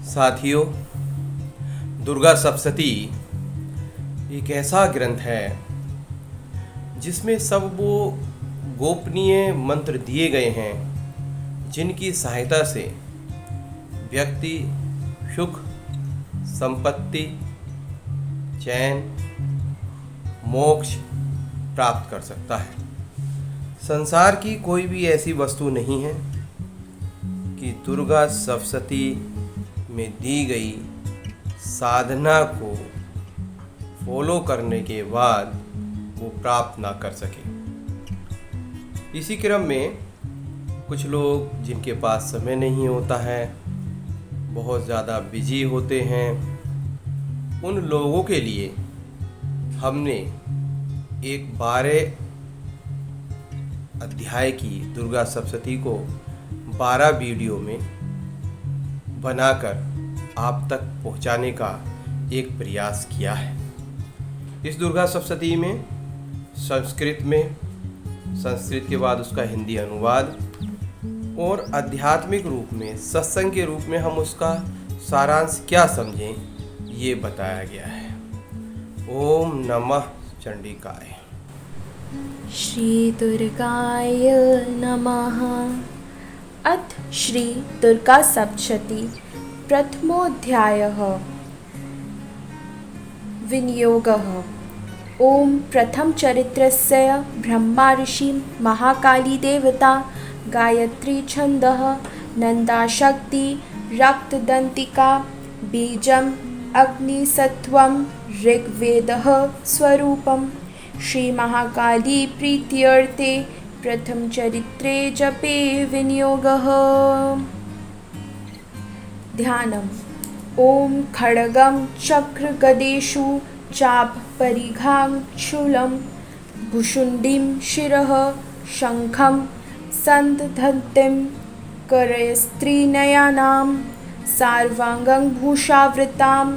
साथियों, दुर्गा सप्तशती एक ऐसा ग्रंथ है जिसमें सब वो गोपनीय मंत्र दिए गए हैं जिनकी सहायता से व्यक्ति सुख, संपत्ति, चैन, मोक्ष प्राप्त कर सकता है। संसार की कोई भी ऐसी वस्तु नहीं है कि दुर्गा सप्तशती में दी गई साधना को फॉलो करने के बाद वो प्राप्त ना कर सके। इसी क्रम में कुछ लोग जिनके पास समय नहीं होता है, बहुत ज़्यादा बिजी होते हैं, उन लोगों के लिए हमने एक 12 अध्याय की दुर्गा सप्तशती को 12 वीडियो में बनाकर आप तक पहुंचाने का एक प्रयास किया है। इस दुर्गा सप्तशती में संस्कृत के बाद उसका हिंदी अनुवाद और आध्यात्मिक रूप में सत्संग के रूप में हम उसका सारांश क्या समझें ये बताया गया है। ओम नमः चंडिकाय। श्री दुर्गाय नमः। अथ श्री दुर्गा सप्तशती प्रथमोऽध्यायः। विनियोगः। ओम प्रथम चरित्रस्य ब्रह्मा ऋषि महाकाली देवता गायत्री छन्दः नन्दाशक्ति रक्तदन्तिका बीजम् अग्निसत्त्वं ऋग्वेदः स्वरूपम्। श्री महाकाली प्रीत्यर्थे प्रथम चरित्रे जपे विनियोगः। ध्यानम्। ओम खड्गं चक्र गदेषु चाप परिघां शूलं भुशुण्डीं शिरः शङ्खं सन्दधन्तीं करस्त्रीनयनां सार्वाङ्गं भूषावृतां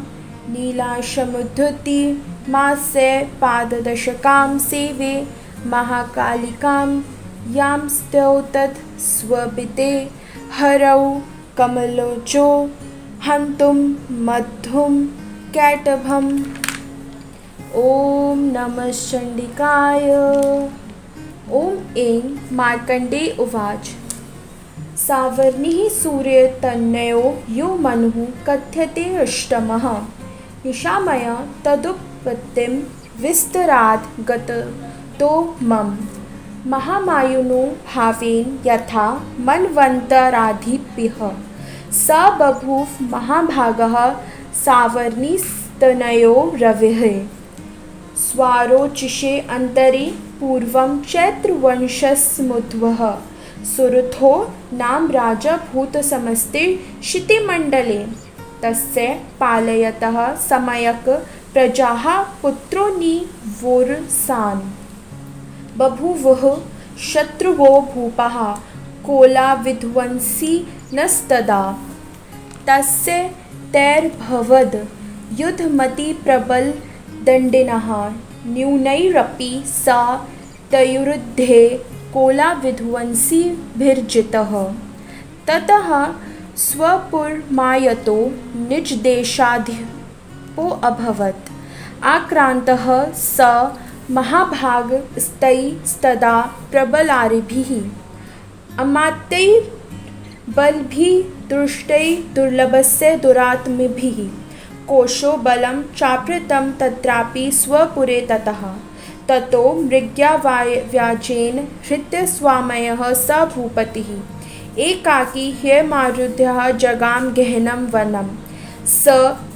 नीलाशमुद्धृति मासे पाददशकां सेवे महाकालिकां यां स्तौतत् स्वपिते हरौ कमलोचो हन्तुं मद्धुं कैटभम्। ओम नमः चंडिकाय। ओम ऐं मार्कण्डेय उवाच। सावर्णिः सूर्यतनयो यो मनुः कथ्यते अष्टमः निशामय तदुत्पत्तिं विस्तराद् गततो मम। महामायुनो भावेन यथा मन्वन्तराधिप्यः स बभूव महाभागः सावर्णिस्तनयो रविः। स्वारोचिषे अन्तरे पूर्वं चैत्रवंशस्मुद्भवः सुरथो नाम राजा भूतसमस्ते क्षितिमण्डले। तस्य पालयतः सम्यक् प्रजाः पुत्रो निवोरसान्। बभूवुः शत्रुवो भूपाः कोलाविध्वंसिनस्तदा। तस्य तैर्भवद् युद्धमतिप्रबलदण्डिनः न्यूनैरपि स तयुरुध्ये कोलाविध्वंसिभिर्जितः। ततः स्वपुरमायतो निजदेशाधिपोऽभवत्। आक्रान्तः स महाभागस्तैस्तदा प्रबलारिभिः अमात्यैर्बलभिदुष्टैर्दुर्लभस्य दुरात्मभिः। कोशो बलं चाप्युतं तत्रापि स्वपुरे ततः। ततो मृग्याव्याजेन हृत्यस्वामयः स भूपतिः। एकाकी ह्यमारुह्य जगाम गहनं वनं। स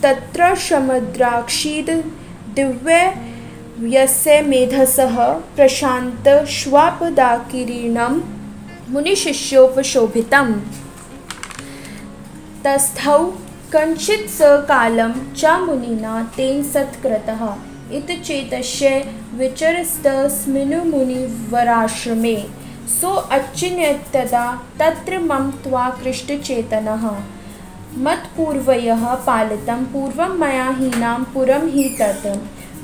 तत्र समुद्राक्षीद् दिव्यस्य मेधसः प्रशान्तश्वापदाकिरीनं मुनिशिष्योपशोभितम्। तस्थौ कञ्चित् स कालं च मुनिना तेन सत्कृतः इति चेतस्य विचरस्तस्मिन्मुनिवराश्रमे। सोऽचिन्तयत्तदा तत्र मम त्वाकृष्टचेतनः मत्पूर्वयः पालितं पूर्वं मया हीनां पुरं हि तत्।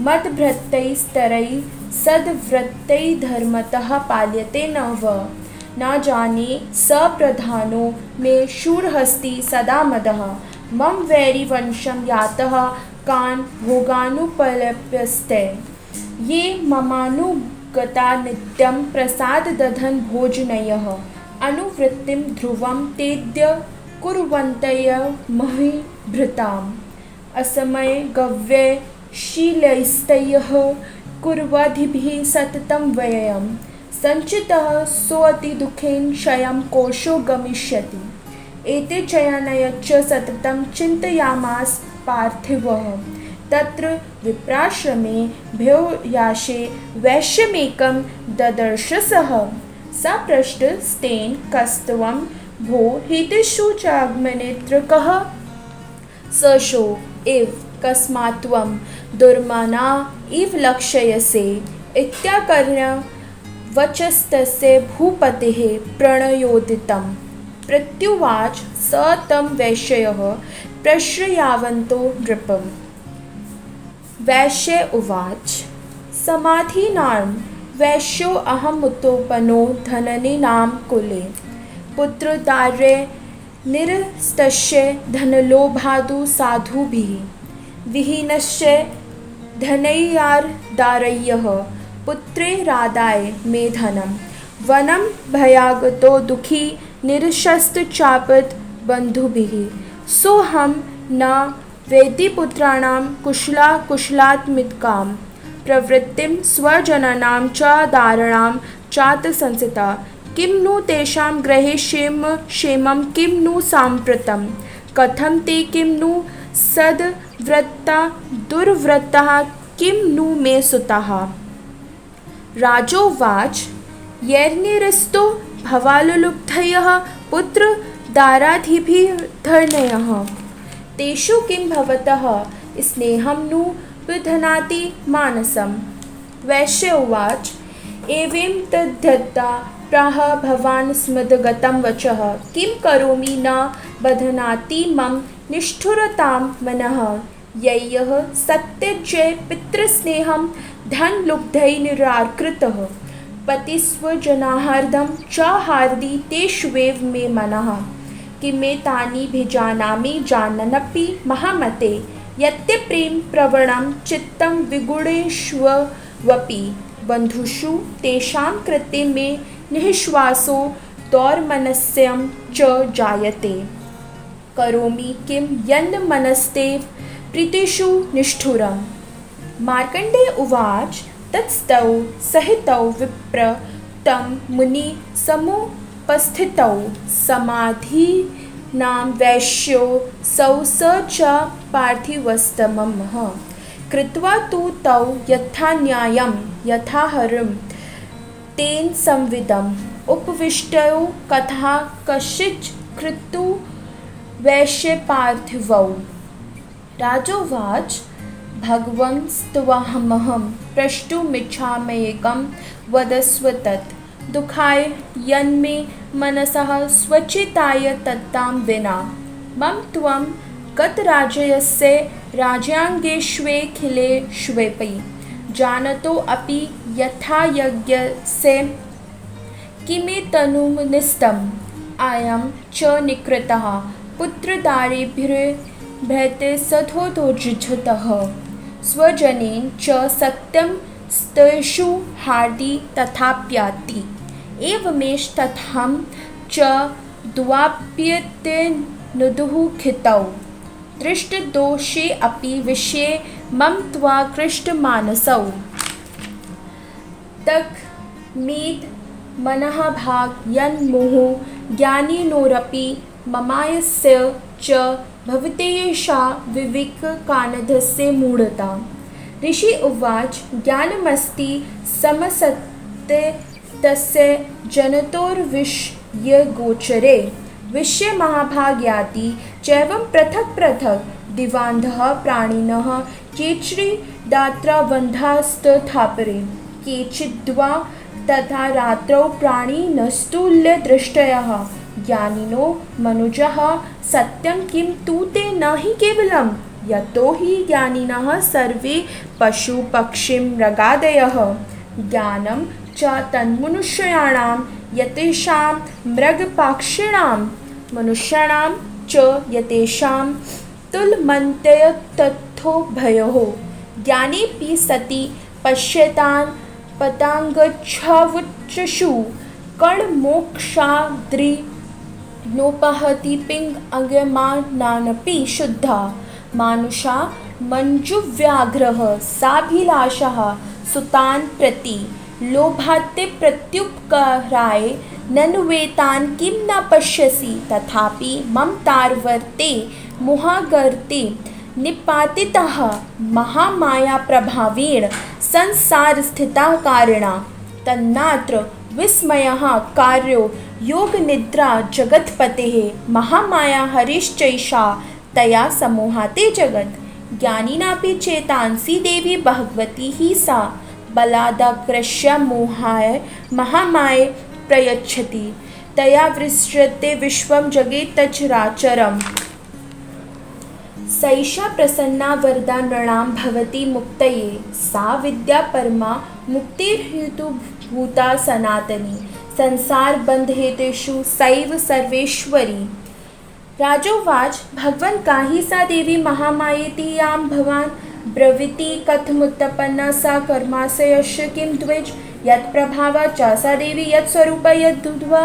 मद्भृतैस्तरैः सद्वृत्तैर्धर्मतः पाल्यते न व। न जाने स प्रधानो मे शूरहस्ति सदा मदः मम वैरिवंशं यातः कान् भोगानुपलप्यस्ते ये ममानुगता नित्यं प्रसाददधन् भोजनयः अनुवृत्तिं ध्रुवं तेद्य कुर्वन्तय महीभृताम् असमये गव्यशीलैस्तैः कुर्वद्भिः सततं व्ययं सञ्चितः सोऽतिदुःखेन क्षयं कोशो गमिष्यति। एते चयनयच्च सततं चिन्तयामास पार्थिवः। तत्र विप्राश्रमे भूयाशे वैश्यमेकं ददर्श सः। स पृष्टस्तेन कस्त्वं भो हितेषु चाग्मनेत्र कः? सशो इव कस्मात्त्वं दुर्मना इव लक्षयसे इत्याकर्ण्य वचस्तस्य भूपतेः प्रणयोदितं प्रत्युवाच स तं वैश्यः प्रश्रयावन्तो नृपम्। वैश्य उवाच समाधिनां वैश्यो अहमुत्पन्नो धननिनां कुले पुत्रदारे निरस्तस्य धनलोभादु साधुभिः विहीनस्य धनैर्दारय्यः पुत्रैरादाय मे धनं वनं भयागतो दुःखी निरशस्त्रचापद बन्धुभिः सोऽहं न वेदिपुत्राणां कुशलात्मिकां प्रवृत्तिं स्वजनानां च दाराणां चातसंसिता किं नु तेषां गृहे क्षेमं किं नु साम्प्रतं कथं ते किं नु सद्व्रता दुर्व्रताः किं नु मे सुताः। राजोवाच यैर्निरस्तो भवालुलुब्धयः पुत्रदाराधिभिर्धनयः तेषु किं भवतः स्नेहं नु विधनाति मानसम्। वैश्य उवाच एवं तद्धत्ता प्राह भवान् स्मदगतं वचः किं करोमि न बध्नाति मम निष्ठुरतां मनः ययः सत्यजय पितृस्नेहं धनलुब्धैर्निराकृतः पतिस्वजनाहार्दं च हार्दि तेष्वेव मे मनः किमेतानि भिजानामि जानन्नपि महामते यत्यप्रेम प्रवणं चित्तं विगुणेष्वपि बन्धुषु तेषां कृते मे निःश्वासो दौर्मनस्यं च जायते करोमि किं यन्मनस्ते प्रीतिषु निष्ठुरम्। मार्कण्डेय उवाच तत्स्तौ सहितौ विप्र तं मुनि समुपस्थितौ समाधिनां वैश्यो सौ स च पार्थिवस्तमः कृत्वा तु तौ यथा न्यायं यथाहरं तेन संविदम् उपविष्टौ कथा कश्चित् कृतु वैश्यपार्थिवौ। राजोवाच भगवंस्त्वहमहं प्रष्टुमिच्छाम्येकं वदस्व तत् दुःखाय यन्मे मनसः स्वचिताय तत्तां विना मम त्वं गतराज्यस्य राज्याङ्गेष्वेऽखिलेष्वपि जानतोऽपि यथायज्ञस्य किमेतनुनिस्तम् अयं च निकृतः पुत्रदारेभिर्भयते सधोतोज्झितः स्वजनेन च सत्यं स्तेषु हार्दि तथाप्याति एवमेष तथां च द्वाप्यतेऽनुदुःखितौ दृष्टदोषे अपि विषये मम त्वाकृष्टमानसौ तक्मेत मनः भाग यन्मुहुः ज्ञानिनोरपि ममायस्य च भवतेषा विवेककानधस्य मूढता। ऋषि उवाच ज्ञानमस्ति समसत्ते तस्य जनतोर्विषयगोचरे विषयमहाभाग्याति चैवं पृथक् पृथक् दिवान्धः प्राणिनः केचिदात्राबन्धास्तथापरे केचिद्वा तथा रात्रौ प्राणिनस्तुल्यदृष्टयः ज्ञानिनो मनुजः सत्यं किं तु ते न हि केवलं यतो हि ज्ञानिनः सर्वे पशुपक्षिमृगादयः ज्ञानं च तन्मनुष्याणां यतेषां मृगपक्षिणां मनुष्याणां च यतेषां तुल्यमन्त्यतथो भयोः ज्ञानेऽपि सति पश्यतान् पताङ्गच्छवुच्चषु कर्णमोक्षाद्रि पिङ्ग अङ्गमानानपि शुद्धा मानुषा मञ्जुव्याघ्रः साभिलाषः सुतान् प्रति लोभात्ते प्रत्युपकाराय नन्वेतान् किं न पश्यसि तथापि ममतार्वर्ते मोहागर्ते निपातितः महामायाप्रभावेण संसारस्थितः कारिणा तन्नात्र विस्मयः कार्यो योगनिद्रा जगत्पतेः महामाया हरिश्चैषा तया समूहाते जगत् ज्ञानिनापि चेतांसि देवी भगवती हि सा बलादाकृष्य मोहाय महामाय प्रयच्छति तया विसृज्यते विश्वं जगेतचराचरम् सैषा प्रसन्ना वरदा नृणां भवति मुक्तये सा विद्या परमा मुक्तिर्हेतुभूता सनातनी संसारबन्धहेतुषु सैव सर्वेश्वरी। राजोवाच भगवन् काहि सा देवी महामायेति यां भवान् ब्रवीति कथमुत्पन्ना सा कर्माशयस्य किं द्विज यत्प्रभावा च सा देवी यत्स्वरूपा यद्दुद्वा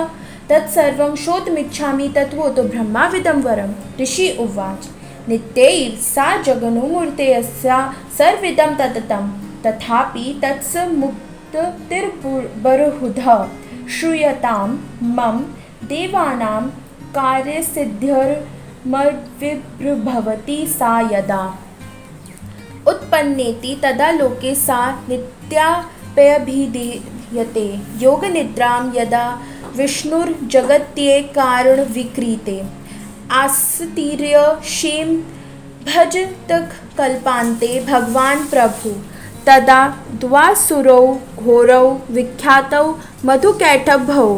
तत्सर्वं श्रोतुमिच्छामि तत्त्वतो ब्रह्माविदं वरम्। ऋषि उवाच नित्यैव सा जगन्मूर्तेयस्या सर्वविदं तततं तथापि तत्समुक्तिर्बहुधा श्रूयतां मम देवानां कार्यसिद्धिर्मद्विभ्रभवति सा यदा उत्पन्नेति तदा लोके सा नित्याप्यभिधीयते योगनिद्रां यदा विष्णुर्जगत्यैकारणविक्रीते आस्तीर्य क्षेम भजतकल्पान्ते भगवान् प्रभु तदा द्वासुरौ घोरौ विख्यातौ मधुकैटभौ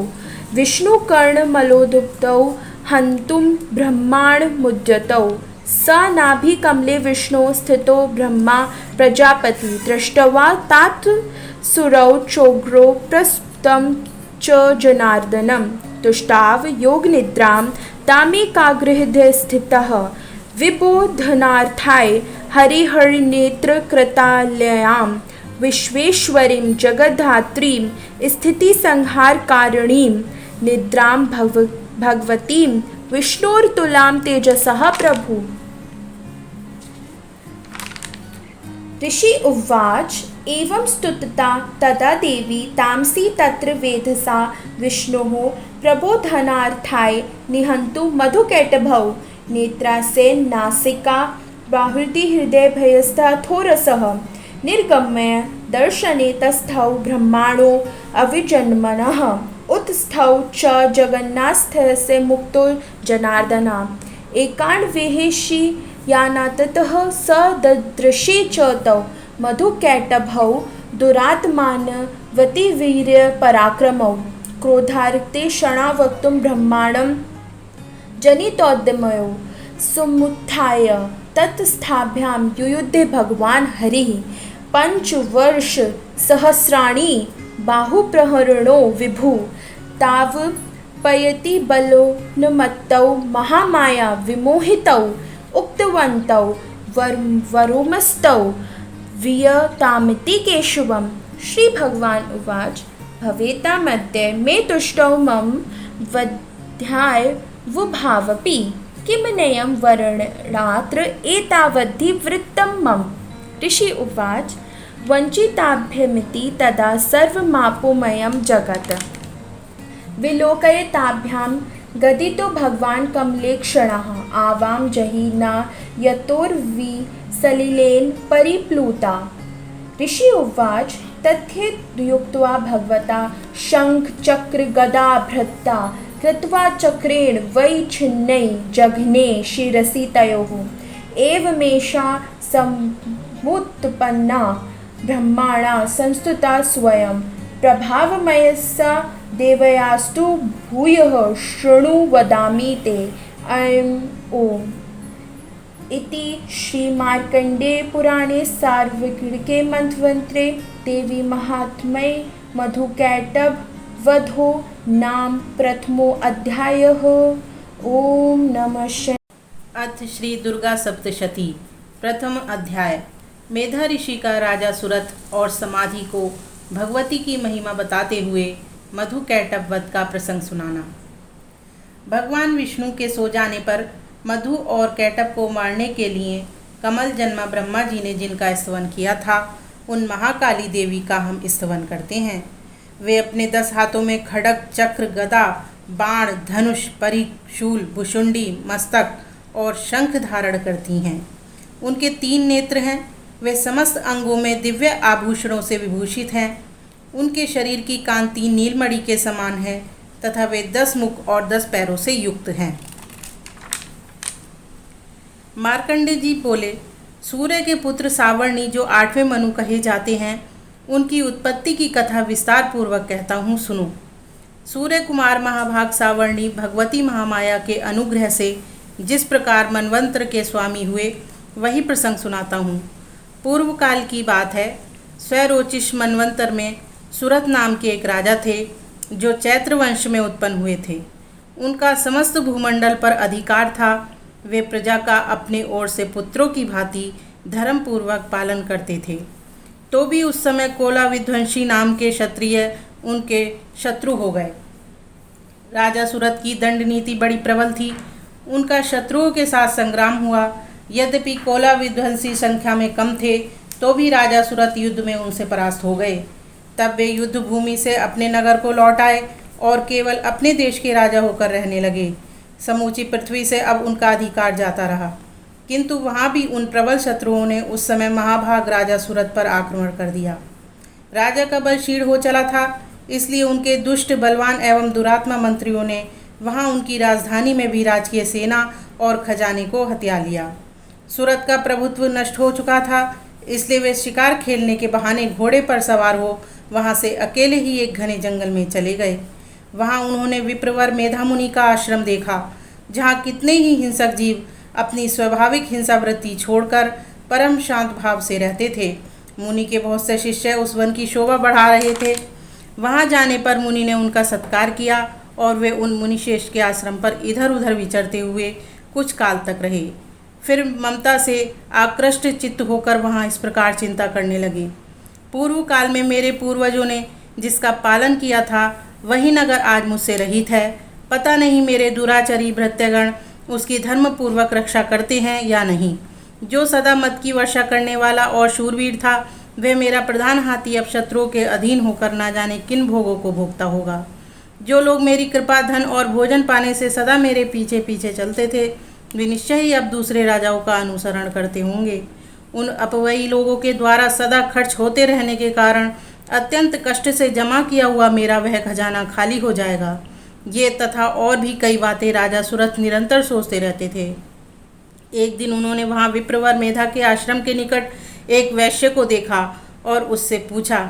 विष्णुकर्णमलोदुप्तौ हन्तुं ब्रह्माण्डमुद्यतौ स नाभिकमले विष्णो स्थितो ब्रह्मा प्रजापति दृष्ट्वा तात सुरौ चोग्रो प्रस्फुटं च जनार्दनं तुष्टाव योगनिद्रां तामेकाग्रहृदय स्थितः विबोधनार्थाय हरिहरनेत्रकृतालयां विश्वेश्वरीं जगद्धात्रीं स्थितिसंहारकारिणीं निद्रां भगवतीं विष्णोर्तुलां तेजसः प्रभु। ऋषि उवाच एवं स्तुतता तदा देवी तामसी तत्र वेधसा विष्णोः प्रबोधनार्थाय निहन्तु मधुकैटभौ नेत्रासे नासिका बाहुति हृदयभयस्थाथोरसः निर्गम्य दर्शने तस्थौ ब्रह्माणो अविजन्मनः उत्स्थौ च जगन्नाथस्य मुक्तो जनार्दना एकान्वेहेषि यानाततः स ददृशे च तौ मधुकैटभौ दुरात्मानवतिवीर्यपराक्रमौ क्रोधार्ते क्षणा वक्तुं ब्रह्माण्डं जनितोद्यमयो सुमुत्थाय तत्स्थाभ्यां युयुध्ये भगवान् हरिः पञ्चवर्षसहस्राणि बाहुप्रहरणो विभु तावपयति बलोन्मत्तौ महामाया विमोहितौ उक्तवन्तौ वरोमस्तौ वियतामिति केशवम्। श्री भगवान् उवाच भवेतामद्य मे तुष्टौ मम वध्यायवुभावपि किमनेयं वर्णात्र एतावद्धि वृत्तं मम। ऋषि उवाच वञ्चिताभ्यमिति तदा सर्वमापुमयं जगत् विलोकयताभ्यां गदितो भगवान् कमले क्षणः आवां जहि न यतोर्विसलिलेन परिप्लुता। ऋषि उवाच तथ्युक्त्वा भगवता शङ्खचक्रगदाभृता कृत्वा चक्रेण वै छिन्नै जघ्ने शिरसि तयोः एवमेषा समुत्पन्ना ब्रह्माणा संस्तुता स्वयं प्रभावमयसा देवयास्तु भूयः शृणु वदामि ते ऐं ओम् इति श्रीमार्कण्डेय पुराणे सार्वग्रिके मन्वन्तरे देवी महात्म्ये मधुकैटभ वधो नाम प्रथमो अध्यायः। ओम नमः शिवाय। अथ श्री दुर्गा सप्तशती। प्रथम अध्याय। मेधा ऋषि का राजा सुरथ और समाधि को भगवती की महिमा बताते हुए मधु कैटभ वध का प्रसंग सुनाना। भगवान विष्णु के सो जाने पर मधु और कैटभ को मारने के लिए कमल जन्मा ब्रह्मा जी ने जिनका स्तवन किया था, उन महाकाली देवी का हम स्तवन करते हैं। वे अपने 10 हाथों में खड्ग, चक्र, गदा, बाण, धनुष, परिघ, शूल, भुशुंडी, मस्तक और शंख धारण करती हैं। उनके 3 नेत्र हैं। वे समस्त अंगों में दिव्य आभूषणों से विभूषित हैं। उनके शरीर की कांति नीलमणि के समान है तथा वे 10 मुख और 10 पैरों से युक्त हैं। मार्कंडेय जी बोले, सूर्य के पुत्र सावर्णी जो 8वें मनु कहे जाते हैं, उनकी उत्पत्ति की कथा विस्तार पूर्वक कहता हूँ, सुनो। सूर्य कुमार महाभाग सावर्णी भगवती महामाया के अनुग्रह से जिस प्रकार मनवंतर के स्वामी हुए, वही प्रसंग सुनाता हूँ। पूर्व काल की बात है। स्वरोचिष मनवंतर में सुरथ नाम के एक राजा थे, जो चैत्र वंश में उत्पन्न हुए थे। उनका समस्त भूमंडल पर अधिकार था। वे प्रजा का अपने ओर से पुत्रों की भांति धर्मपूर्वक पालन करते थे। तो भी उस समय कोला विध्वंसी नाम के क्षत्रिय उनके शत्रु हो गए। राजा सुरथ की दंड नीति बड़ी प्रबल थी। उनका शत्रुओं के साथ संग्राम हुआ। यद्यपि कोला विध्वंसी संख्या में कम थे, तो भी राजा सुरथ युद्ध में उनसे परास्त हो गए। तब वे युद्ध भूमि से अपने नगर को लौट आए और केवल अपने देश के राजा होकर रहने लगे। समूची पृथ्वी से अब उनका अधिकार जाता रहा, किंतु वहाँ भी उन प्रबल शत्रुओं ने उस समय महाभाग राजा सुरथ पर आक्रमण कर दिया। राजा का बल क्षीण हो चला था, इसलिए उनके दुष्ट, बलवान एवं दुरात्मा मंत्रियों ने वहाँ उनकी राजधानी में भी राजकीय सेना और खजाने को हथिया लिया। सुरथ का प्रभुत्व नष्ट हो चुका था, इसलिए वे शिकार खेलने के बहाने घोड़े पर सवार हो वहाँ से अकेले ही एक घने जंगल में चले गए। वहाँ उन्होंने विप्रवर मेधा मुनि का आश्रम देखा, जहाँ कितने ही हिंसक जीव अपनी स्वाभाविक हिंसावृत्ति छोड़कर परम शांत भाव से रहते थे। मुनि के बहुत से शिष्य उस वन की शोभा बढ़ा रहे थे। वहाँ जाने पर मुनि ने उनका सत्कार किया और वे उन मुनिश्रेष्ठ के आश्रम पर इधर उधर विचरते हुए कुछ काल तक रहे। फिर ममता से आकृष्ट चित्त होकर वहाँ इस प्रकार चिंता करने लगे, पूर्व काल में मेरे पूर्वजों ने जिसका पालन किया था, वही नगर आज मुझसे रहित है। पता नहीं मेरे दुराचारी भृत्यगण उसकी धर्मपूर्वक रक्षा करते हैं या नहीं। जो सदा मत की वर्षा करने वाला और शूरवीर था, वह मेरा प्रधान हाथी अब शत्रुओं के अधीन होकर ना जाने किन भोगों को भोगता होगा। जो लोग मेरी कृपा, धन और भोजन पाने से सदा मेरे पीछे पीछे चलते थे, वे निश्चय ही अब दूसरे राजाओं का अनुसरण करते होंगे। उन अपवयी लोगों के द्वारा सदा खर्च होते रहने के कारण अत्यंत कष्ट से जमा किया हुआ मेरा वह खजाना खाली हो जाएगा। ये तथा और भी कई बातें राजा सुरथ निरंतर सोचते रहते थे। एक दिन उन्होंने वहाँ विप्रवर मेधा के आश्रम के निकट एक वैश्य को देखा और उससे पूछा,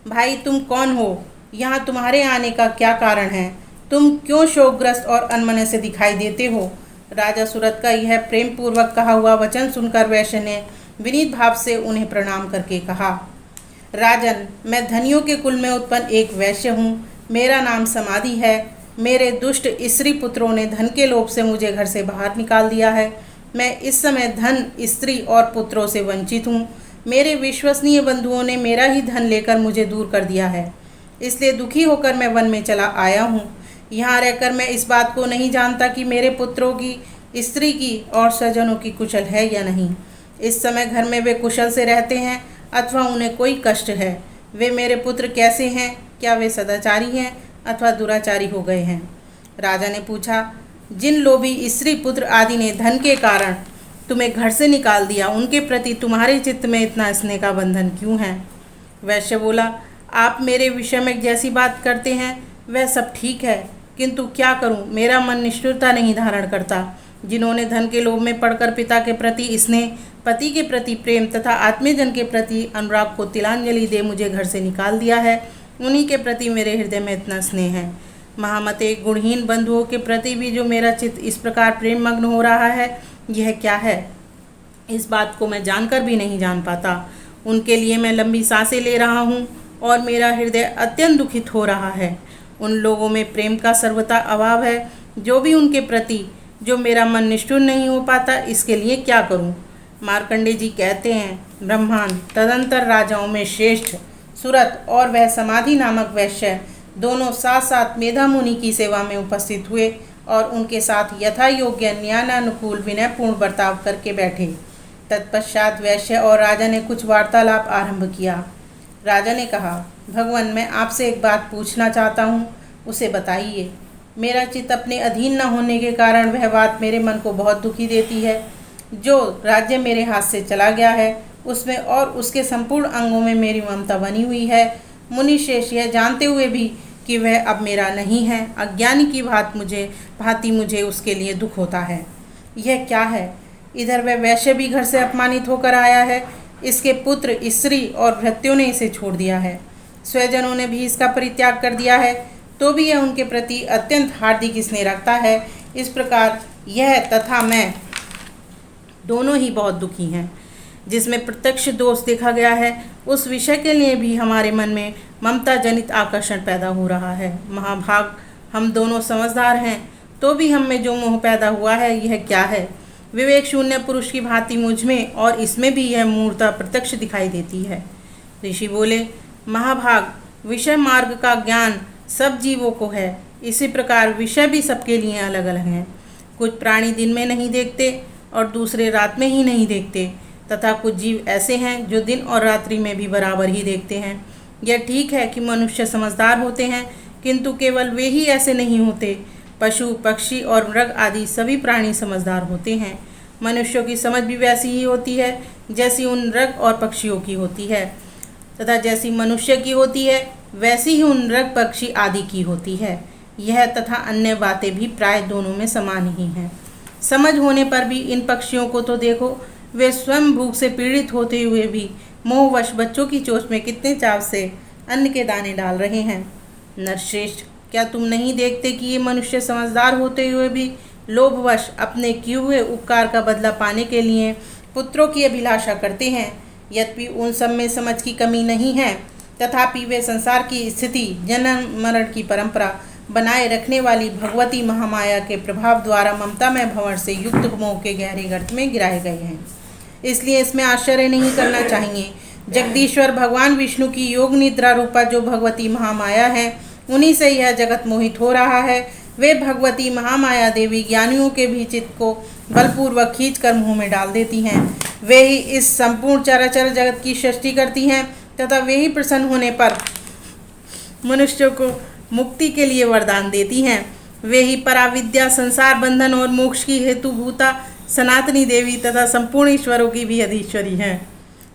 भाई तुम कौन हो? यहाँ तुम्हारे आने का क्या कारण है? तुम क्यों शोकग्रस्त और अनमने से दिखाई देते हो? राजा सुरथ का यह प्रेम पूर्वक कहा हुआ वचन सुनकर वैश्य ने विनीत भाव से उन्हें प्रणाम करके कहा, राजन, मैं धनियों के कुल में उत्पन्न एक वैश्य हूँ। मेरा नाम समाधि है। मेरे दुष्ट स्त्री पुत्रों ने धन के लोभ से मुझे घर से बाहर निकाल दिया है। मैं इस समय धन, स्त्री और पुत्रों से वंचित हूँ। मेरे विश्वसनीय बंधुओं ने मेरा ही धन लेकर मुझे दूर कर दिया है, इसलिए दुखी होकर मैं वन में चला आया हूँ। यहाँ रहकर मैं इस बात को नहीं जानता कि मेरे पुत्रों की, स्त्री की और स्वजनों की कुशल है या नहीं। इस समय घर में वे कुशल से रहते हैं अथवा उन्हें कोई कष्ट है। वे मेरे पुत्र कैसे हैं? क्या वे सदाचारी हैं अथवा दुराचारी हो गए हैं? राजा ने पूछा, जिन लोभी स्त्री पुत्र आदि ने धन के कारण तुम्हें घर से निकाल दिया, उनके प्रति तुम्हारे चित्त में इतना स्नेह का बंधन क्यों है? वैश्य बोला, आप मेरे विषय में जैसी बात करते हैं वह सब ठीक है, किंतु क्या करूं, मेरा मन निष्ठुरता नहीं धारण करता। जिन्होंने धन के लोभ में पड़कर पिता के प्रति स्नेह, पति के प्रति प्रेम तथा आत्मीयजन के प्रति अनुराग को तिलांजलि दे मुझे घर से निकाल दिया है, उन्हीं के प्रति मेरे हृदय में इतना स्नेह है। महामते, गुणहीन बंधुओं के प्रति भी जो मेरा चित्त इस प्रकार प्रेम मग्न हो रहा है, यह क्या है? इस बात को मैं जानकर भी नहीं जान पाता। उनके लिए मैं लंबी सांसें ले रहा हूँ और मेरा हृदय अत्यंत दुखित हो रहा है। उन लोगों में प्रेम का सर्वथा अभाव है जो भी उनके प्रति जो मेरा मन निष्ठुर नहीं हो पाता, इसके लिए क्या करूं? मार्कंडे जी कहते हैं, ब्रह्मांड तदंतर राजाओं में श्रेष्ठ सुरत और वह समाधि नामक वैश्य दोनों साथ साथ मेधा मुनि की सेवा में उपस्थित हुए और उनके साथ यथा योग्य न्यायानुकूल विनयपूर्ण बर्ताव करके बैठे। तत्पश्चात वैश्य और राजा ने कुछ वार्तालाप आरंभ किया। राजा ने कहा, भगवान, मैं आपसे एक बात पूछना चाहता हूँ, उसे बताइए। मेरा चित्त अपने अधीन न होने के कारण वह बात मेरे मन को बहुत दुखी देती है। जो राज्य मेरे हाथ से चला गया है उसमें और उसके संपूर्ण अंगों में मेरी ममता बनी हुई है। मुनिशेष यह जानते हुए भी कि वह अब मेरा नहीं है, अज्ञानी की भांति मुझे उसके लिए दुख होता है। यह क्या है? इधर वह वैश्य भी घर से अपमानित होकर आया है, इसके पुत्र, स्त्री और भृत्यों ने इसे छोड़ दिया है, स्वजनों ने भी इसका परित्याग कर दिया है, तो भी यह उनके प्रति अत्यंत हार्दिक स्नेह रखता है। इस प्रकार यह तथा मैं दोनों ही बहुत दुखी हैं। जिसमें प्रत्यक्ष दोष देखा गया है उस विषय के लिए भी हमारे मन में ममता जनित आकर्षण पैदा हो रहा है। महाभाग, हम दोनों समझदार हैं, तो भी हम में जो मोह पैदा हुआ है यह क्या है? विवेक शून्य पुरुष की भांति मुझ में और इसमें भी यह मूर्ता प्रत्यक्ष दिखाई देती है। ऋषि बोले, महाभाग, विषय मार्ग का ज्ञान सब जीवों को है, इसी प्रकार विषय भी सबके लिए अलग अलग हैं। कुछ प्राणी दिन में नहीं देखते और दूसरे रात में ही नहीं देखते, तथा कुछ जीव ऐसे हैं जो दिन और रात्रि में भी बराबर ही देखते हैं। यह ठीक है कि मनुष्य समझदार होते हैं, किंतु केवल वे ही ऐसे नहीं होते। पशु, पक्षी और मृग आदि सभी प्राणी समझदार होते हैं। मनुष्यों की समझ भी वैसी ही होती है जैसी उन मृग और पक्षियों की होती है, तथा जैसी मनुष्य की होती है वैसी ही उन मृग, पक्षी आदि की होती है। यह तथा अन्य बातें भी प्राय दोनों में समान ही हैं। समझ होने पर भी इन पक्षियों को तो देखो, वे स्वयं भूख से पीड़ित होते हुए भी मोहवश बच्चों की चोंच में कितने चाव से अन्न के दाने डाल रहे हैं। नरश्रेष्ठ, क्या तुम नहीं देखते कि ये मनुष्य समझदार होते हुए भी लोभवश अपने किए हुए उपकार का बदला पाने के लिए पुत्रों की अभिलाषा करते हैं? यद्यपि उन सब में समझ की कमी नहीं है, तथापि वे संसार की स्थिति, जन्म मरण की परंपरा बनाए रखने वाली भगवती महामाया के प्रभाव द्वारा ममतामय भंवर से युक्त मोह के गहरे गर्त में गिराए गए हैं। इसलिए इसमें आश्चर्य नहीं करना चाहिए। जगदीश्वर भगवान विष्णु की योग निद्रा रूपा जो भगवती महामाया है, उन्हीं से यह जगत मोहित हो रहा है। वे भगवती महामाया देवी ज्ञानियों के भी चित्त को बलपूर्वक खींच कर मुँह में डाल देती हैं। वे ही इस संपूर्ण चराचर जगत की सृष्टि करती हैं, तथा वे ही प्रसन्न होने पर मनुष्यों को मुक्ति के लिए वरदान देती हैं। वे ही पराविद्या, संसार बंधन और मोक्ष की हेतुभूता सनातनी देवी तथा संपूर्ण ईश्वरों की भी अधीश्वरी हैं।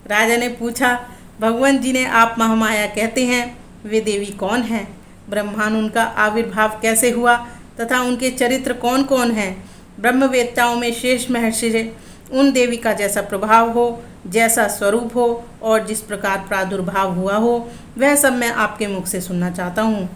राजा ने पूछा, भगवान जी ने आप महामाया कहते हैं, वे देवी कौन हैं? ब्रह्मांड उनका आविर्भाव कैसे हुआ तथा उनके चरित्र कौन कौन हैं? ब्रह्मवेत्ताओं में शेष महर्षि से उन देवी का जैसा प्रभाव हो, जैसा स्वरूप हो और जिस प्रकार प्रादुर्भाव हुआ हो, वह सब मैं आपके मुख से सुनना चाहता हूँ।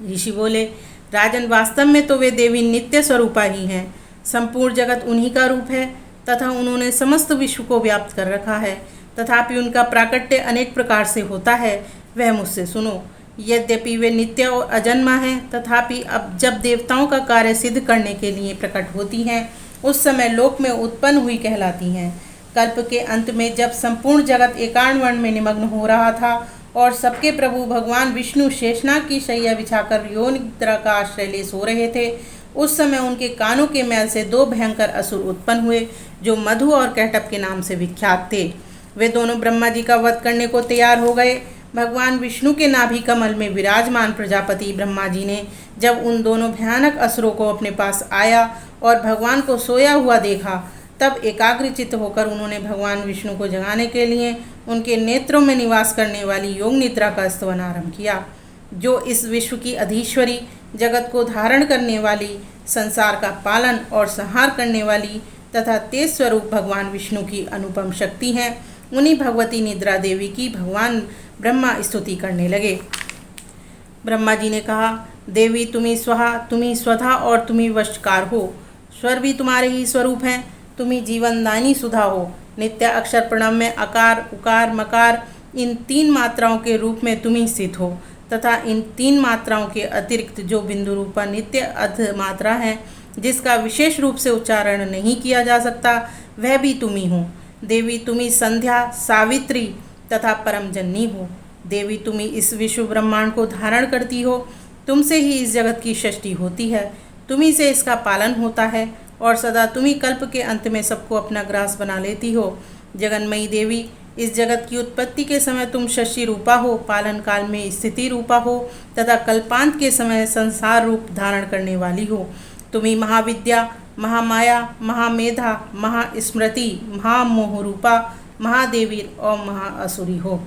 ऋषि बोले, राजन, वास्तव में तो वे देवी नित्य स्वरूपा ही हैं। संपूर्ण जगत उन्हीं का रूप है तथा उन्होंने समस्त विश्व को व्याप्त कर रखा है। तथापि उनका प्राकट्य अनेक प्रकार से होता है, वह मुझसे सुनो। यद्यपि वे नित्य और अजन्मा हैं, तथापि अब जब देवताओं का कार्य सिद्ध करने के लिए प्रकट होती हैं, उस समय लोक में उत्पन्न हुई कहलाती हैं। कल्प के अंत में जब संपूर्ण जगत एकांड वर्ण में निमग्न हो रहा था और सबके प्रभु भगवान विष्णु शेषनाग की शैया बिछाकर योनिद्रा का आश्रय ले सो रहे थे, उस समय उनके कानों के मैल से दो भयंकर असुर उत्पन्न हुए, जो मधु और कैटप के नाम से विख्यात थे। वे दोनों ब्रह्मा जी का वध करने को तैयार हो गए। भगवान विष्णु के नाभि कमल में विराजमान प्रजापति ब्रह्मा जी ने जब उन दोनों भयानक असुरों को अपने पास आया और भगवान को सोया हुआ देखा, तब एकाग्रचित्त होकर उन्होंने भगवान विष्णु को जगाने के लिए उनके नेत्रों में निवास करने वाली योग निद्रा का स्तवन आरंभ किया, जो इस विश्व की अधीश्वरी, जगत को धारण करने वाली, संसार का पालन और संहार करने वाली तथा तेज स्वरूप भगवान विष्णु की अनुपम शक्ति हैं। उन्हीं भगवती निद्रा देवी की भगवान ब्रह्मा स्तुति करने लगे। ब्रह्मा जी ने कहा, देवी, तुम्ही स्वहा, तुम्ही स्वधा और तुम्ही वशकार हो। स्वर भी तुम्हारे ही स्वरूप हैं। तुम्ही जीवनदायिनी सुधा हो। नित्य अक्षर प्रणव में अकार, उकार, मकार इन तीन मात्राओं के रूप में तुम्ही स्थित हो, तथा इन तीन मात्राओं के अतिरिक्त जो बिंदु रूपा नित्य अर्ध मात्रा है, जिसका विशेष रूप से उच्चारण नहीं किया जा सकता, वह भी तुम ही हो। देवी तुम ही संध्या, सावित्री तथा परम जननी हो। देवी तुम ही इस विश्व ब्रह्मांड को धारण करती हो। तुमसे ही इस जगत की सृष्टि होती है, तुम्ही से इसका पालन होता है और सदा तुम्ही कल्प के अंत में सबको अपना ग्रास बना लेती हो। जगन्मयी देवी, इस जगत की उत्पत्ति के समय तुम शशि रूपा हो, पालन काल में स्थिति रूपा हो तथा कल्पांत के समय संसार रूप धारण करने वाली हो। तुम्ही महाविद्या, महामाया, महामेधा, महास्मृति, महामोह रूपा, महादेवी और महाअसुरी हो।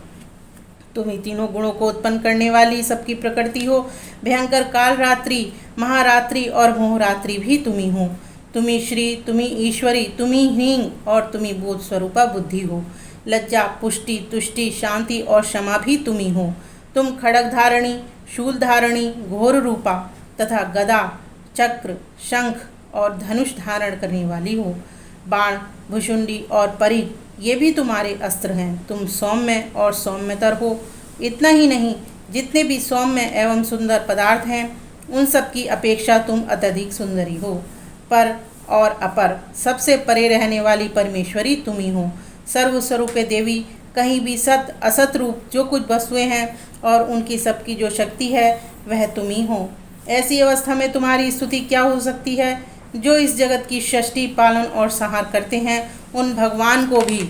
तुम ही तीनों गुणों को उत्पन्न करने वाली सबकी प्रकृति हो। भयंकर काल रात्रि, महारात्रि और मोहरात्रि भी तुम्ही हो। तुम्ही श्री, तुम्ही ईश्वरी, तुम्ही ह्रीं और तुम्ही बोध स्वरूपा बुद्धि हो। लज्जा, पुष्टि, तुष्टि, शांति और क्षमा भी तुम्ही हो। तुम खड़ग धारणी, शूल धारणी, घोर रूपा तथा गदा, चक्र, शंख और धनुष धारण करने वाली हो। बाण, भुशुंडी और परी ये भी तुम्हारे अस्त्र हैं। तुम सौम्य और सौम्यतर हो। इतना ही नहीं, जितने भी सौम्य एवं सुंदर पदार्थ हैं उन सब की अपेक्षा तुम अत्यधिक सुंदरी हो। पर और अपर सबसे परे रहने वाली परमेश्वरी तुम ही हो। सर्वस्वरूपे देवी, कहीं भी सत असत रूप जो कुछ वस्तुएं हैं और उनकी सबकी जो शक्ति है वह तुम ही हो। ऐसी अवस्था में तुम्हारी स्तुति क्या हो सकती है? जो इस जगत की सृष्टि, पालन और संहार करते हैं उन भगवान को भी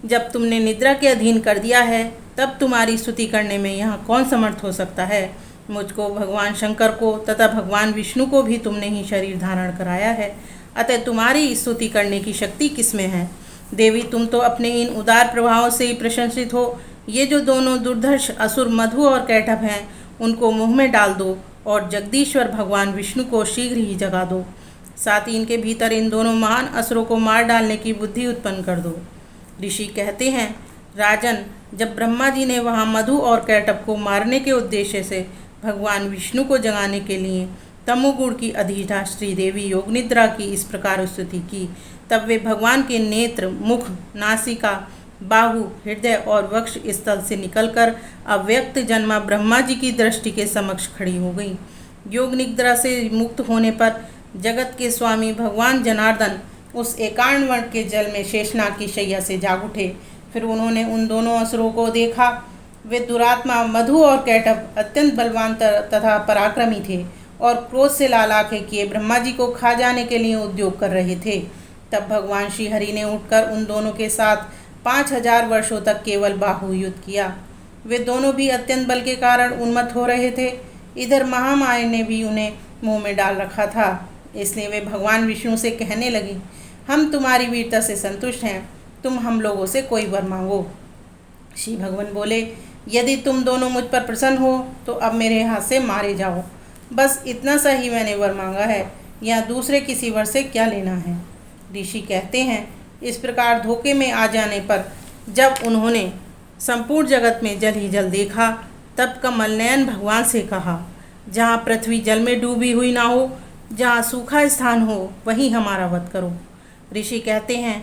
जब तुमने निद्रा के अधीन कर दिया है, तब तुम्हारी स्तुति करने में यहाँ कौन समर्थ हो सकता है? मुझको, भगवान शंकर को तथा भगवान विष्णु को भी तुमने ही शरीर धारण कराया है, अतः तुम्हारी स्तुति करने की शक्ति किसमें है? देवी, तुम तो अपने इन उदार प्रभावों से ही प्रशंसित हो। ये जो दोनों दुर्धर्ष असुर मधु और कैटभ हैं, उनको मुँह में डाल दो और जगदीश्वर भगवान विष्णु को शीघ्र ही जगा दो। साथ ही इनके भीतर इन दोनों महान असुरों को मार डालने की बुद्धि उत्पन्न कर दो। ऋषि कहते हैं, राजन, जब ब्रह्मा जी ने वहाँ मधु और कैटभ को मारने के उद्देश्य से भगवान विष्णु को जगाने के लिए तमोगुण की अधिष्ठात्री देवी योगनिद्रा की इस प्रकार स्तुति की, तब वे भगवान के नेत्र, मुख, नासिका, बाहु, हृदय और वक्ष स्थल से निकलकर अव्यक्त जन्मा ब्रह्मा जी की दृष्टि के समक्ष खड़ी हो गई। योग निद्रा से मुक्त होने पर जगत के स्वामी भगवान जनार्दन उस एकांड वर्ण के जल में शेषनाग की शैया से जाग उठे। फिर उन्होंने उन दोनों असुरों को देखा। वे दुरात्मा मधु और कैटभ अत्यंत बलवान तथा पराक्रमी थे और क्रोध से लाल आंखें किए ब्रह्मा जी को खा जाने के लिए उद्योग कर रहे थे। तब भगवान श्री हरि ने उठकर उन दोनों के साथ 5000 वर्षों तक केवल बाहु युद्ध किया। वे दोनों भी अत्यंत बल के कारण उन्मत्त हो रहे थे। इधर महामाया ने भी उन्हें मुंह में डाल रखा था, इसलिए वे भगवान विष्णु से कहने लगी, हम तुम्हारी वीरता से संतुष्ट हैं, तुम हम लोगों से कोई वर मांगो। श्री भगवान बोले, यदि तुम दोनों मुझ पर प्रसन्न हो तो अब मेरे हाथ से मारे जाओ। बस इतना सा ही मैंने वर मांगा है, या दूसरे किसी वर से क्या लेना है। ऋषि कहते हैं, इस प्रकार धोखे में आ जाने पर जब उन्होंने संपूर्ण जगत में जल ही जल देखा, तब कमल नयन भगवान से कहा, जहाँ पृथ्वी जल में डूबी हुई ना हो, जहाँ सूखा स्थान हो, वहीं हमारा वध करो। ऋषि कहते हैं,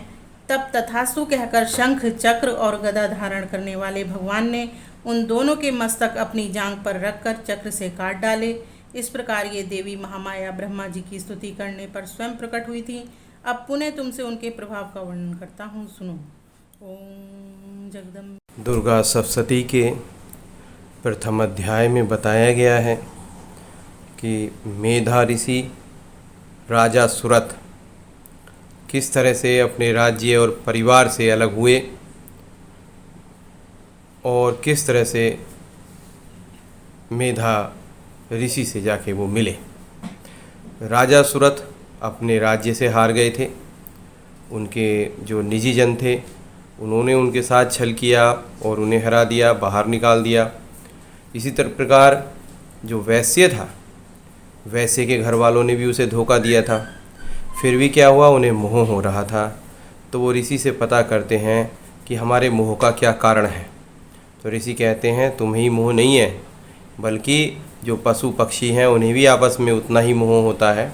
तब तथास्तु कहकर शंख, चक्र और गदा धारण करने वाले भगवान ने उन दोनों के मस्तक अपनी जांघ पर रखकर चक्र से काट डाले। इस प्रकार ये देवी महामाया ब्रह्मा जी की स्तुति करने पर स्वयं प्रकट हुई थी। अब पुनः तुमसे उनके प्रभाव का वर्णन करता हूँ, सुनो। ओम जगदम्बे। दुर्गा सप्तशती के प्रथम अध्याय में बताया गया है कि मेधा ऋषि राजा सुरथ किस तरह से अपने राज्य और परिवार से अलग हुए और किस तरह से मेधा ऋषि से जाके वो मिले। राजा सुरथ अपने राज्य से हार गए थे। उनके जो निजी जन थे उन्होंने उनके साथ छल किया और उन्हें हरा दिया, बाहर निकाल दिया। इसी तरह प्रकार जो वैश्य था, वैश्य के घर वालों ने भी उसे धोखा दिया था। फिर भी क्या हुआ, उन्हें मोह हो रहा था। तो वो ऋषि से पता करते हैं कि हमारे मोह का क्या कारण है। तो ऋषि कहते हैं, तुम्हें ही मोह नहीं है, बल्कि जो पशु पक्षी हैं उन्हें भी आपस में उतना ही मोह होता है।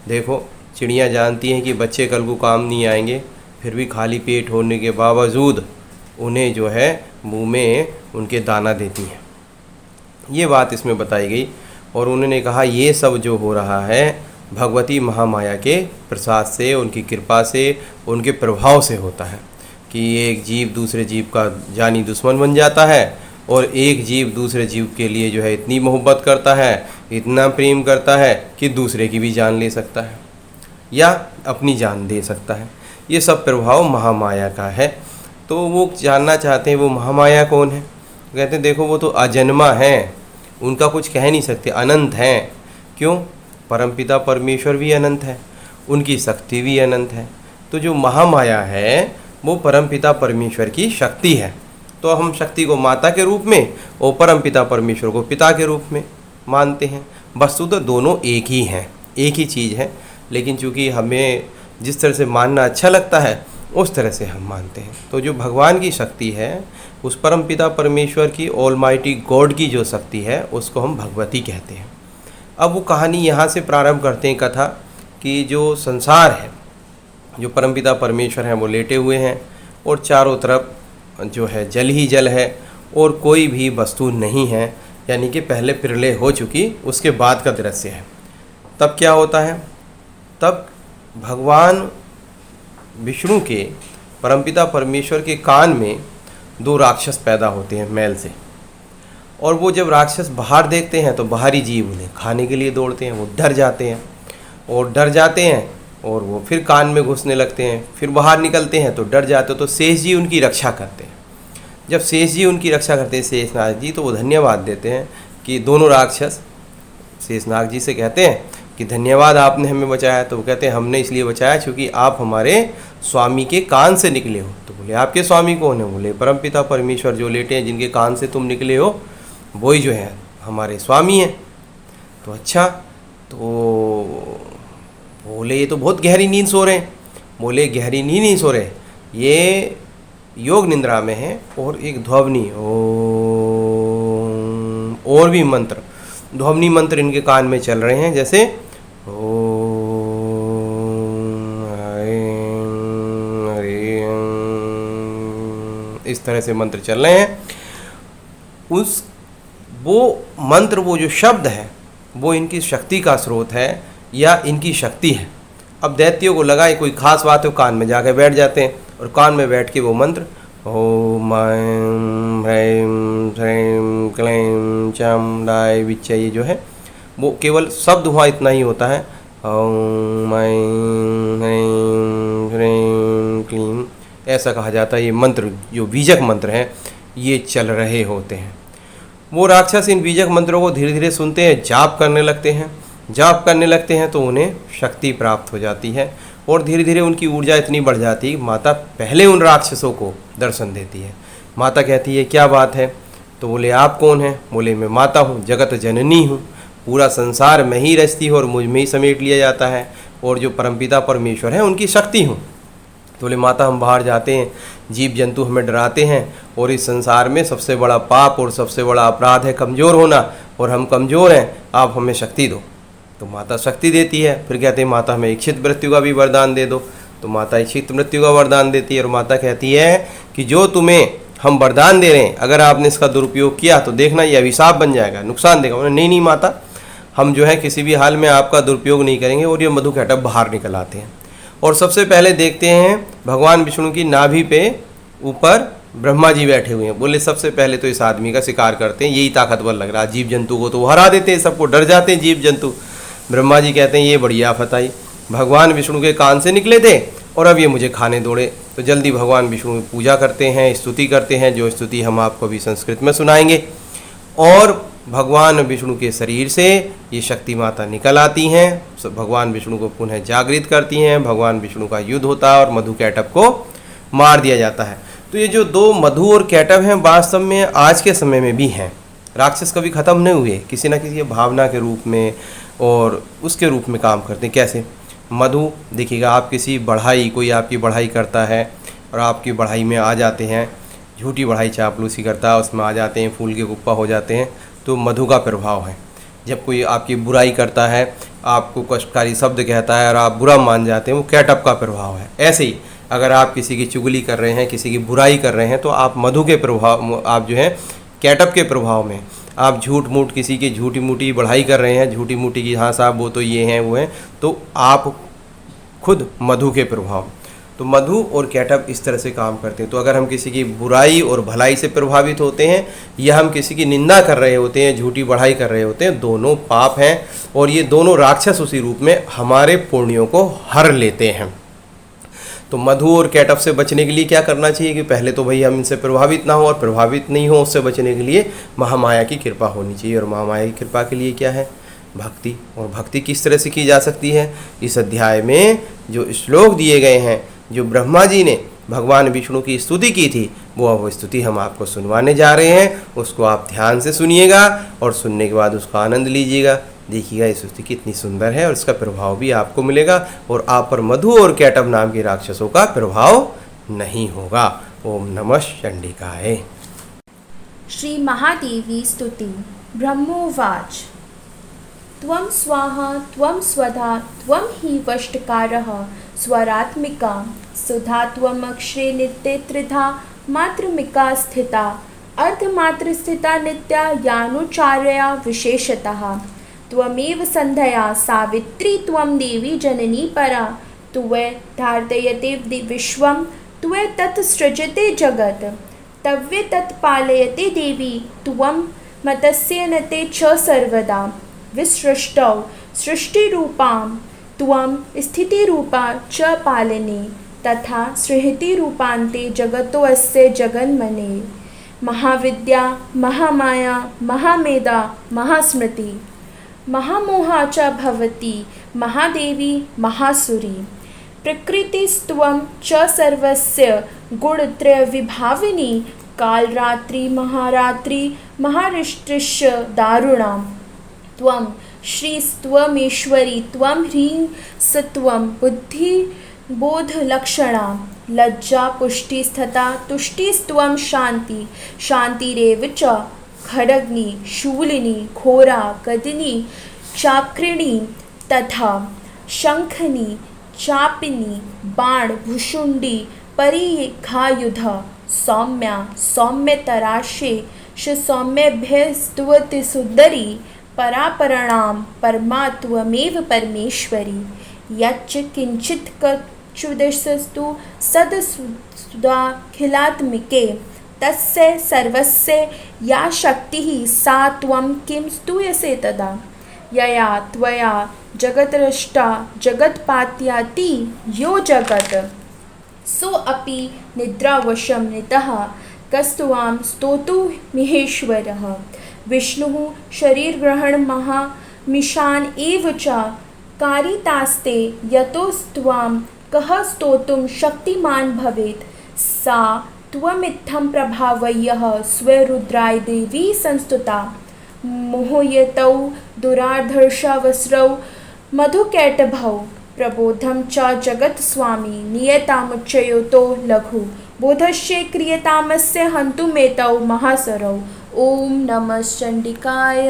देखो, चिड़ियाँ जानती हैं कि बच्चे कल को काम नहीं आएंगे, फिर भी खाली पेट होने के बावजूद उन्हें जो है मुँह में उनके दाना देती हैं। ये बात इसमें बताई गई। और उन्होंने कहा, ये सब जो हो रहा है भगवती महामाया के प्रसाद से, उनकी कृपा से, उनके प्रभाव से होता है कि एक जीव दूसरे जीव का जानी दुश्मन बन जाता है और एक जीव दूसरे जीव के लिए जो है इतनी मोहब्बत करता है, इतना प्रेम करता है कि दूसरे की भी जान ले सकता है या अपनी जान दे सकता है। ये सब प्रभाव महामाया का है। तो वो जानना चाहते हैं वो महामाया कौन है। कहते हैं देखो वो तो अजन्मा है, उनका कुछ कह नहीं सकते, अनंत हैं। क्यों? परमपिता परमेश्वर भी अनंत है, उनकी शक्ति भी अनंत है। तो जो महामाया है वो परमपिता परमेश्वर की शक्ति है। तो हम शक्ति को माता के रूप में और परमपिता परमेश्वर को पिता के रूप में मानते हैं। वस्तुतः दोनों एक ही हैं, एक ही चीज़ है, लेकिन चूँकि हमें जिस तरह से मानना अच्छा लगता है उस तरह से हम मानते हैं। तो जो भगवान की शक्ति है, उस परमपिता परमेश्वर की, ऑलमाइटी गॉड की जो शक्ति है, उसको हम भगवती कहते हैं। अब वो कहानी यहाँ से प्रारंभ करते हैं कथा कि जो संसार है, जो परमपिता परमेश्वर हैं वो लेटे हुए हैं और चारों तरफ जो है जल ही जल है और कोई भी वस्तु नहीं है, यानी कि पहले प्रलय हो चुकी उसके बाद का दृश्य है। तब क्या होता है? तब भगवान विष्णु के, परमपिता परमेश्वर के कान में दो राक्षस पैदा होते हैं मैल से, और वो जब राक्षस बाहर देखते हैं तो बाहरी जीव उन्हें खाने के लिए दौड़ते हैं। वो डर जाते हैं और डर जाते हैं और वो फिर कान में घुसने लगते हैं, फिर बाहर निकलते हैं तो डर जाते हैं। तो शेष जी उनकी रक्षा करते हैं। जब शेष जी उनकी रक्षा करते हैं, शेषनाग जी, तो वो धन्यवाद देते हैं कि दोनों राक्षस शेषनाग जी से कहते हैं कि धन्यवाद आपने हमें बचाया। तो वो कहते हैं हमने इसलिए बचाया क्योंकि आप हमारे स्वामी के कान से निकले हो। तो बोले आपके स्वामी कौन है? बोले परमपिता परमेश्वर जो लेटे हैं, जिनके कान से तुम निकले हो, वही जो है हमारे स्वामी हैं। तो अच्छा, तो बोले ये तो बहुत गहरी नींद सो रहे हैं। बोले गहरी नींद नहीं सो रहे, ये योग निंद्रा में है। और एक ध्वनि ओम, और भी मंत्र, ध्वनि मंत्र इनके कान में चल रहे हैं, जैसे ओम ऐं ह्रीं, इस तरह से मंत्र चल रहे हैं। उस वो मंत्र, वो जो शब्द है, वो इनकी शक्ति का स्रोत है या इनकी शक्ति है। अब दैत्यों को लगा कोई खास बात है, कान में जाके बैठ जाते हैं और कान में बैठ के वो मंत्र ओम ऐं ह्रीं श्रीं क्लीं चामुंडाय विच्चे, ये जो है वो केवल शब्द वहाँ इतना ही होता है, ओम ऐं ह्रीं श्रीं क्लीं, ऐसा कहा जाता है। ये मंत्र जो बीजक मंत्र हैं ये चल रहे होते हैं। वो राक्षस इन बीजक मंत्रों को धीरे धीरे सुनते हैं, जाप करने लगते हैं। जाप करने लगते हैं तो उन्हें शक्ति प्राप्त हो जाती है और धीरे धीरे उनकी ऊर्जा इतनी बढ़ जाती है। माता पहले उन राक्षसों को दर्शन देती है। माता कहती है क्या बात है? तो बोले आप कौन हैं? बोले मैं माता हूँ, जगत जननी हूँ, पूरा संसार मैं ही रचती हूँ और मुझ में ही समेट लिया जाता है, और जो परमपिता परमेश्वर है उनकी शक्ति हूँ। तो बोले माता हम बाहर जाते हैं, जीव जंतु हमें डराते हैं और इस संसार में सबसे बड़ा पाप और सबसे बड़ा अपराध है कमज़ोर होना, और हम कमज़ोर हैं, आप हमें शक्ति दो। तो माता शक्ति देती है। फिर कहते हैं माता हमें इच्छित मृत्यु का भी वरदान दे दो। तो माता इच्छित मृत्यु का वरदान देती है और माता कहती है कि जो तुम्हें हम वरदान दे रहे हैं, अगर आपने इसका दुरुपयोग किया तो देखना ये अभिशाप बन जाएगा, नुकसान देगा। उन्होंने नहीं माता, हम जो है किसी भी हाल में आपका दुरुपयोग नहीं करेंगे। और ये मधुकैटभ बाहर निकल आते हैं और सबसे पहले देखते हैं भगवान विष्णु की नाभि पे ऊपर ब्रह्मा जी बैठे हुए हैं। बोले सबसे पहले तो इस आदमी का शिकार करते हैं, यही ताकतवर लग रहा है। जीव जंतु को तो हरा देते हैं, सबको डर जाते हैं जीव जंतु। ब्रह्मा जी कहते हैं ये बड़ी आफत आई, भगवान विष्णु के कान से निकले थे और अब ये मुझे खाने दौड़े। तो जल्दी भगवान विष्णु की पूजा करते हैं, स्तुति करते हैं, जो स्तुति हम आपको भी संस्कृत में सुनाएंगे। और भगवान विष्णु के शरीर से ये शक्ति माता निकल आती हैं, भगवान विष्णु को पुनः जागृत करती हैं। भगवान विष्णु का युद्ध होता है और मधुकैटभ को मार दिया जाता है। तो ये जो दो मधु और कैटभ हैं वास्तव में आज के समय में भी हैं। राक्षस कभी ख़त्म नहीं हुए, किसी न किसी भावना के रूप में और उसके रूप में काम करते हैं। कैसे? मधु देखिएगा, आप किसी बढ़ाई, कोई आपकी बढ़ाई करता है और आपकी बढ़ाई में आ जाते हैं, झूठी बढ़ाई चापलूसी करता है, उसमें आ जाते हैं, फूल के कुप्पा हो जाते हैं, तो मधु का प्रभाव है। जब कोई आपकी बुराई करता है, आपको कष्टकारी शब्द कहता है और आप बुरा मान जाते हैं, वो कैटभ का प्रभाव है। ऐसे ही अगर आप किसी की चुगली कर रहे हैं, किसी की बुराई कर रहे हैं, तो आप मधु के प्रभाव, आप जो है कैटभ के प्रभाव में। आप झूठ मूठ किसी की झूठी मूठी बढ़ाई कर रहे हैं, झूठी मूठी की, हाँ साहब वो तो ये हैं वो हैं, तो आप खुद मधु के प्रभाव, तो मधु और केटभ इस तरह से काम करते हैं। तो अगर हम किसी की बुराई और भलाई से प्रभावित होते हैं या हम किसी की निंदा कर रहे होते हैं, झूठी बढ़ाई कर रहे होते हैं, दोनों पाप हैं और ये दोनों राक्षस उसी रूप में हमारे पुण्यों को हर लेते हैं। तो मधु और केटभ से बचने के लिए क्या करना चाहिए कि पहले तो भाई हम इनसे प्रभावित ना हो, और प्रभावित नहीं हो उससे बचने के लिए महामाया की कृपा होनी चाहिए। और महामाया की कृपा के लिए क्या है? भक्ति। और भक्ति किस तरह से की जा सकती है? इस अध्याय में जो श्लोक दिए गए हैं, जो ब्रह्मा जी ने भगवान विष्णु की स्तुति की थी, वो स्तुति हम आपको सुनवाने जा रहे हैं। उसको आप ध्यान से सुनिएगा और सुनने के बाद उसका आनंद लीजिएगा। देखिएगा ये स्तुति कितनी सुंदर है और इसका प्रभाव भी आपको मिलेगा और आप पर मधु और केटभ नाम के राक्षसों का प्रभाव नहीं होगा। ओम नमः चंडिकाय। श्री महादेवी स्तुति। ब्रह्मोवाच त्वं स्वाहा त्वं स्वधा त्वं हि वष्टकारः स्वरात्मिका सुधा त्वमक्षरे नित्ये त्रिधा मात्रमिका स्थिता अर्धमात्र स्थिता नित्या यानुचार्या विशेषतः त्वमेव संध्या सावित्री त्वं देवी जननी परा त्वे धारयते विश्वं त्वे तत् सृजते जगत् तव्ये तत् पालयते देवी त्वं मतस्य नते च सर्वदा विसृष्टौ सृष्टिरूपां त्वं स्थितिरूपा च पालने तथा सृष्टिरूपान्ते जगतोऽस्य जगन्मने महाविद्या महामाया महामेधा महास्मृति महामोहा च भवति महादेवी महासुरी प्रकृतिस्त्वं च सर्वस्य गुणत्रयविभाविनी कालरात्रि महारात्रि महारिष्टिश्च दारुणा त्वं श्रीस्त्वमेश्वरी त्वं ह्रीं सत्वं बुद्धिबोधलक्षणा लज्जा पुष्टिस्थिता तुष्टिस्त्वं शान्ति शान्तिरेव च खड्गनी शूलिनी घोरा कदिनी चाक्रिणी तथा शंखनी चापिनी बाण भुषुंडी परिघायुध सौम्या सौम्यतराशे सौम्यभ्यस्तुवति सुंदरी परापरणां परमा त्वमेव परमेश्वरी यच्च किंचित् कच्चुदस्तु सदसुदाखिलात्मिके तस्य सर्वस्य या शक्तिः सा त्वं किं स्तूयसे तदा यया त्वया जगत्रष्टा जगत्पात्याति यो जगत् सोऽपि निद्रावशं नितः कस्त्वां स्तोतुमिहेश्वरः विष्णुः शरीरग्रहणमहामिशान एव च कारितास्ते यतोस्त्वां कः स्तोतुं शक्तिमान् भवेत् सा त्वमित्थं प्रभावय्यः स्वरुद्राय देवी संस्तुता मोहयतौ दुराधर्षवस्रौ मधुकैटभौ प्रबोधं च जगत्स्वामी नियतामुच्चयोतो लघु बोधस्य क्रियतामस्य हन्तुमेतौ महासरौ। ओम नमः चंडिकाय।